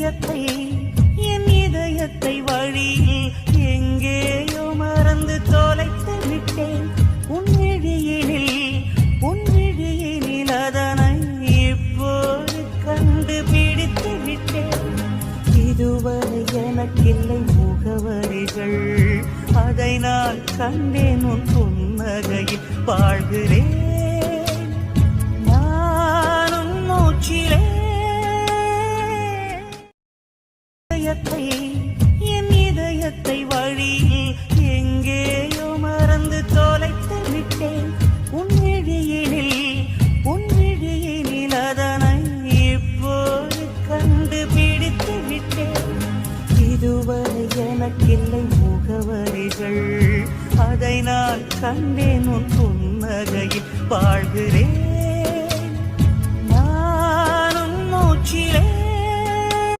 இதயத்தை என் இதயத்தை வழியில் எங்கேயோ மறந்து தொலைத்து விட்டேன். உன் விழியினில் அதனை இப்போது கண்டுபிடித்து விட்டேன். இதுவரை எனக்கில்லை முகவரிகள், அதை நான் கண்டேன் உன் புன்னகையில் வாழ்கிறேன். நானும் மூச்சிலே என் இதயத்தை வழியில் எங்கேயோ மறந்து தொலைத்து விட்டேன். உன் விழியினில் அதனை இப்போது கண்டுபிடித்து விட்டேன். இதுவரை எனக்கில்லை முகவரிகள், அதை நான் கண்டேன் உன் புன்னகையில் வாழ்கிறேன். நானும் மூச்சிலே